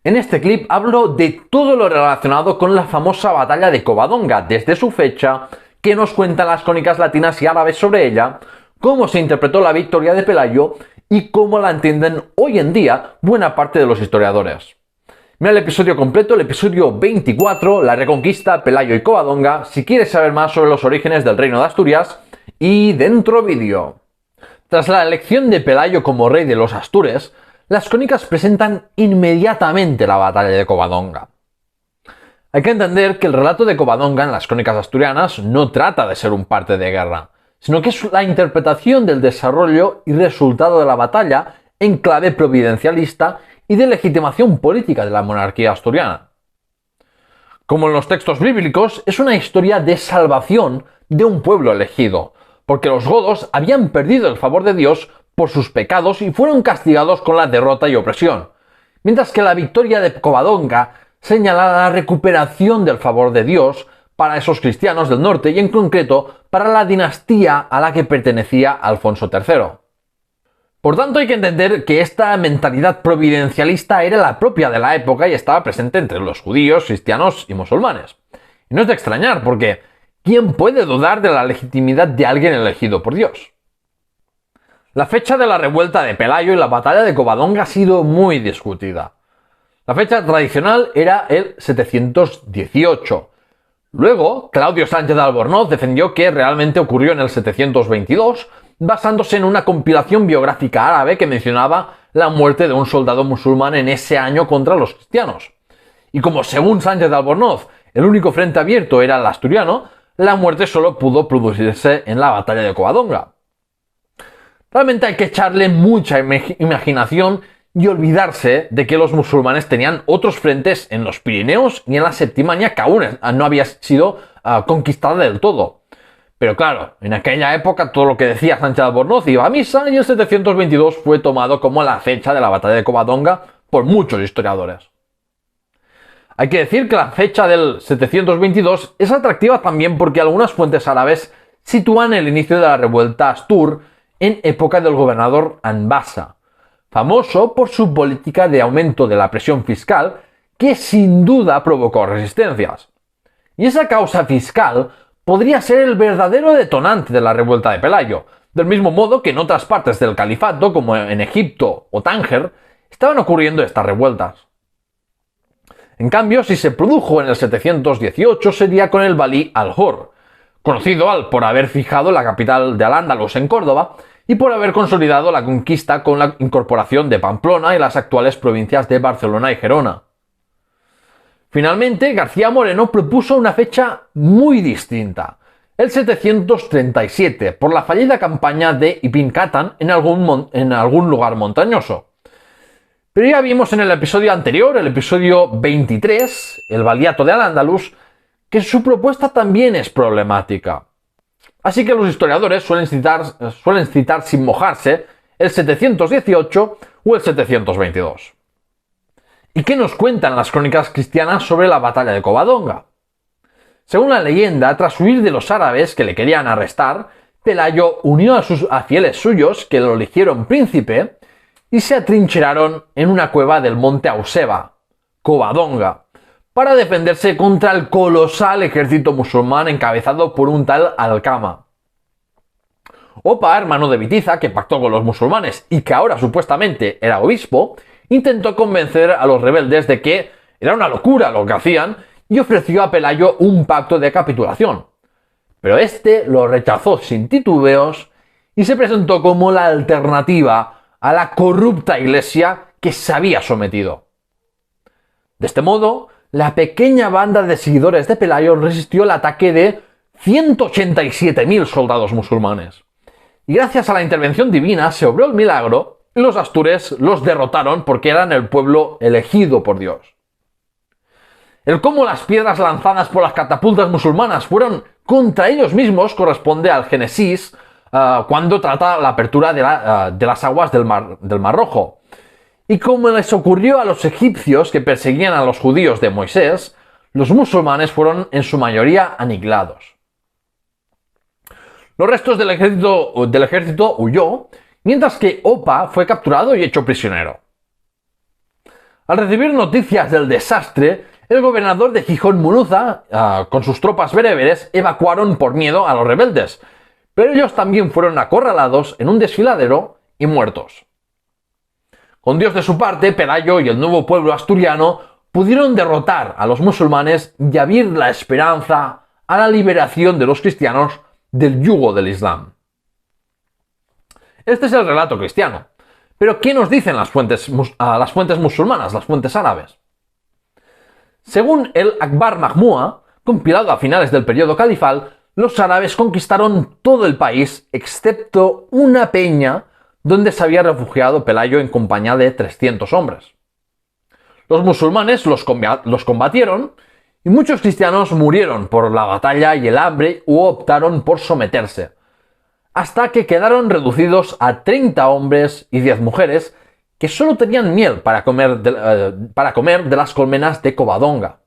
En este clip hablo de todo lo relacionado con la famosa batalla de Covadonga, desde su fecha, qué nos cuentan las crónicas latinas y árabes sobre ella, cómo se interpretó la victoria de Pelayo y cómo la entienden hoy en día buena parte de los historiadores. Mira el episodio completo, el episodio 24, la reconquista, Pelayo y Covadonga, si quieres saber más sobre los orígenes del reino de Asturias, y dentro vídeo. Tras la elección de Pelayo como rey de los Astures, las crónicas presentan inmediatamente la batalla de Covadonga. Hay que entender que el relato de Covadonga en las crónicas asturianas no trata de ser un parte de guerra, sino que es la interpretación del desarrollo y resultado de la batalla en clave providencialista y de legitimación política de la monarquía asturiana. Como en los textos bíblicos, es una historia de salvación de un pueblo elegido, porque los godos habían perdido el favor de Dios por sus pecados y fueron castigados con la derrota y opresión, mientras que la victoria de Covadonga señala la recuperación del favor de Dios para esos cristianos del norte y en concreto para la dinastía a la que pertenecía Alfonso III. Por tanto, hay que entender que esta mentalidad providencialista era la propia de la época y estaba presente entre los judíos, cristianos y musulmanes. Y no es de extrañar, porque ¿quién puede dudar de la legitimidad de alguien elegido por Dios? La fecha de la revuelta de Pelayo y la batalla de Covadonga ha sido muy discutida. La fecha tradicional era el 718. Luego, Claudio Sánchez de Albornoz defendió que realmente ocurrió en el 722, basándose en una compilación biográfica árabe que mencionaba la muerte de un soldado musulmán en ese año contra los cristianos. Y como según Sánchez de Albornoz el único frente abierto era el asturiano, la muerte solo pudo producirse en la batalla de Covadonga. Realmente hay que echarle mucha imaginación y olvidarse de que los musulmanes tenían otros frentes en los Pirineos y en la Septimania que aún no había sido conquistada del todo. Pero claro, en aquella época todo lo que decía Sánchez de Albornoz iba a misa y el 722 fue tomado como la fecha de la batalla de Covadonga por muchos historiadores. Hay que decir que la fecha del 722 es atractiva también porque algunas fuentes árabes sitúan el inicio de la revuelta astur en época del gobernador Anbasa, famoso por su política de aumento de la presión fiscal que sin duda provocó resistencias. Y esa causa fiscal podría ser el verdadero detonante de la revuelta de Pelayo, del mismo modo que en otras partes del califato, como en Egipto o Tánger, estaban ocurriendo estas revueltas. En cambio, si se produjo en el 718 sería con el valí Al-Hur, conocido por haber fijado la capital de Al-Ándalus en Córdoba y por haber consolidado la conquista con la incorporación de Pamplona y las actuales provincias de Barcelona y Gerona. Finalmente, García Moreno propuso una fecha muy distinta, el 737, por la fallida campaña de Ibn Qatan en algún lugar montañoso. Pero ya vimos en el episodio anterior, el episodio 23, el Valiato de Al-Ándalus, que su propuesta también es problemática. Así que los historiadores suelen citar sin mojarse el 718 o el 722. ¿Y qué nos cuentan las crónicas cristianas sobre la batalla de Covadonga? Según la leyenda, tras huir de los árabes que le querían arrestar, Pelayo unió a fieles suyos que lo eligieron príncipe y se atrincheraron en una cueva del monte Auseba, Covadonga, para defenderse contra el colosal ejército musulmán encabezado por un tal Alcama. Opa, hermano de Bitiza, que pactó con los musulmanes y que ahora supuestamente era obispo, intentó convencer a los rebeldes de que era una locura lo que hacían y ofreció a Pelayo un pacto de capitulación. Pero este lo rechazó sin titubeos y se presentó como la alternativa a la corrupta iglesia que se había sometido. De este modo, la pequeña banda de seguidores de Pelayo resistió el ataque de 187.000 soldados musulmanes. Y gracias a la intervención divina se obró el milagro y los astures los derrotaron porque eran el pueblo elegido por Dios. El cómo las piedras lanzadas por las catapultas musulmanas fueron contra ellos mismos corresponde al Génesis cuando trata la apertura de las aguas del Mar Rojo. Y como les ocurrió a los egipcios que perseguían a los judíos de Moisés, los musulmanes fueron en su mayoría aniquilados. Los restos del ejército huyó, mientras que Opa fue capturado y hecho prisionero. Al recibir noticias del desastre, el gobernador de Gijón Munuza, con sus tropas bereberes, evacuaron por miedo a los rebeldes, pero ellos también fueron acorralados en un desfiladero y muertos. Con Dios de su parte, Pelayo y el nuevo pueblo asturiano pudieron derrotar a los musulmanes y abrir la esperanza a la liberación de los cristianos del yugo del Islam. Este es el relato cristiano. Pero ¿qué nos dicen las fuentes musulmanas, las fuentes árabes? Según el Akbar Majmua, compilado a finales del periodo califal, los árabes conquistaron todo el país excepto una peña donde se había refugiado Pelayo en compañía de 300 hombres. Los musulmanes los combatieron y muchos cristianos murieron por la batalla y el hambre u optaron por someterse, hasta que quedaron reducidos a 30 hombres y 10 mujeres que solo tenían miel para comer de las colmenas de Covadonga.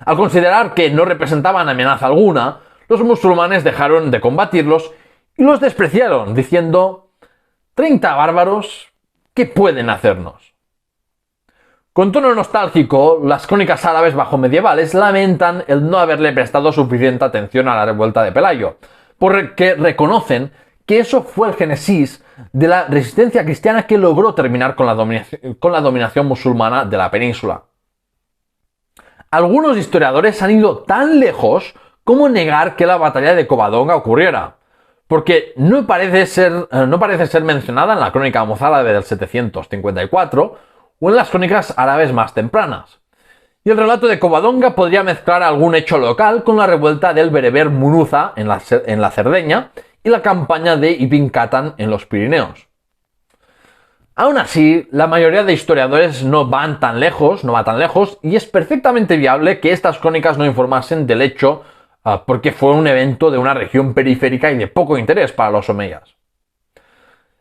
Al considerar que no representaban amenaza alguna, los musulmanes dejaron de combatirlos y los despreciaron, diciendo: «30 bárbaros, ¿qué pueden hacernos?». Con tono nostálgico, las crónicas árabes bajomedievales lamentan el no haberle prestado suficiente atención a la revuelta de Pelayo, porque reconocen que eso fue el génesis de la resistencia cristiana que logró terminar con la dominación musulmana de la península. Algunos historiadores han ido tan lejos como negar que la batalla de Covadonga ocurriera, porque no parece ser mencionada en la crónica mozárabe del 754 o en las crónicas árabes más tempranas. Y el relato de Covadonga podría mezclar algún hecho local con la revuelta del bereber Munuza en la Cerdeña y la campaña de Ibn Katan en los Pirineos. Aún así, la mayoría de historiadores no va tan lejos, y es perfectamente viable que estas crónicas no informasen del hecho porque fue un evento de una región periférica y de poco interés para los omeyas.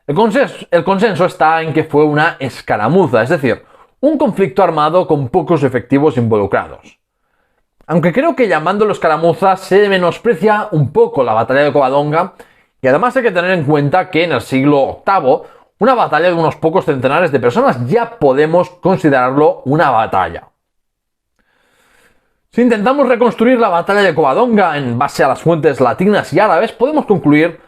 El consenso está en que fue una escaramuza, es decir, un conflicto armado con pocos efectivos involucrados. Aunque creo que llamándolo escaramuza se menosprecia un poco la batalla de Covadonga, y además hay que tener en cuenta que en el siglo VIII una batalla de unos pocos centenares de personas ya podemos considerarlo una batalla. Si intentamos reconstruir la batalla de Covadonga en base a las fuentes latinas y árabes, podemos concluir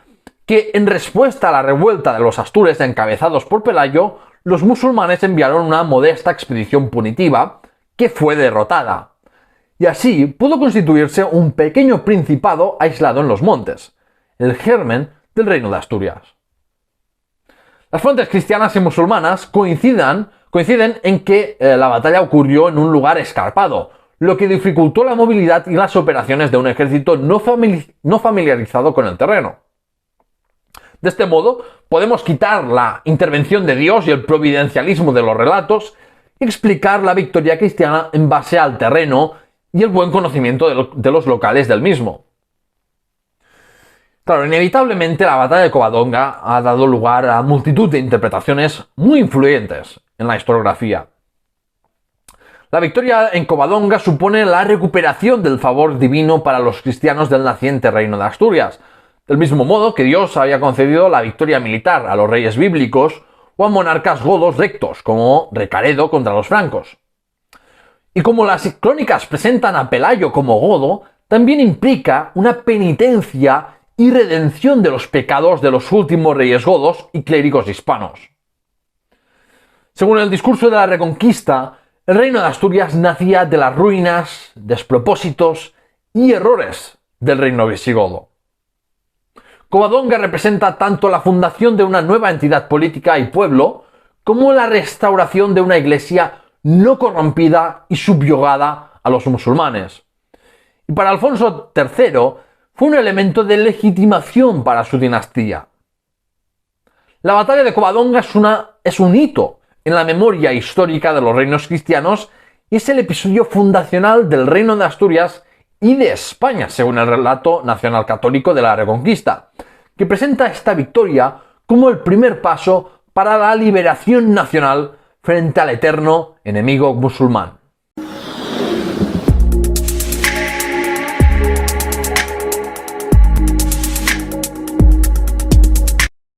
que en respuesta a la revuelta de los astures encabezados por Pelayo, los musulmanes enviaron una modesta expedición punitiva que fue derrotada, y así pudo constituirse un pequeño principado aislado en los montes, el germen del reino de Asturias. Las fuentes cristianas y musulmanas coinciden en que la batalla ocurrió en un lugar escarpado, lo que dificultó la movilidad y las operaciones de un ejército no familiarizado con el terreno. De este modo, podemos quitar la intervención de Dios y el providencialismo de los relatos y explicar la victoria cristiana en base al terreno y el buen conocimiento de los locales del mismo. Claro, inevitablemente la batalla de Covadonga ha dado lugar a multitud de interpretaciones muy influyentes en la historiografía. La victoria en Covadonga supone la recuperación del favor divino para los cristianos del naciente reino de Asturias, del mismo modo que Dios había concedido la victoria militar a los reyes bíblicos o a monarcas godos rectos, como Recaredo contra los francos. Y como las crónicas presentan a Pelayo como godo, también implica una penitencia y redención de los pecados de los últimos reyes godos y clérigos hispanos. Según el discurso de la Reconquista, el reino de Asturias nacía de las ruinas, despropósitos y errores del reino visigodo. Covadonga representa tanto la fundación de una nueva entidad política y pueblo, como la restauración de una iglesia no corrompida y subyugada a los musulmanes. Y para Alfonso III fue un elemento de legitimación para su dinastía. La batalla de Covadonga es un hito en la memoria histórica de los reinos cristianos y es el episodio fundacional del reino de Asturias y de España, según el relato nacional católico de la Reconquista, que presenta esta victoria como el primer paso para la liberación nacional frente al eterno enemigo musulmán.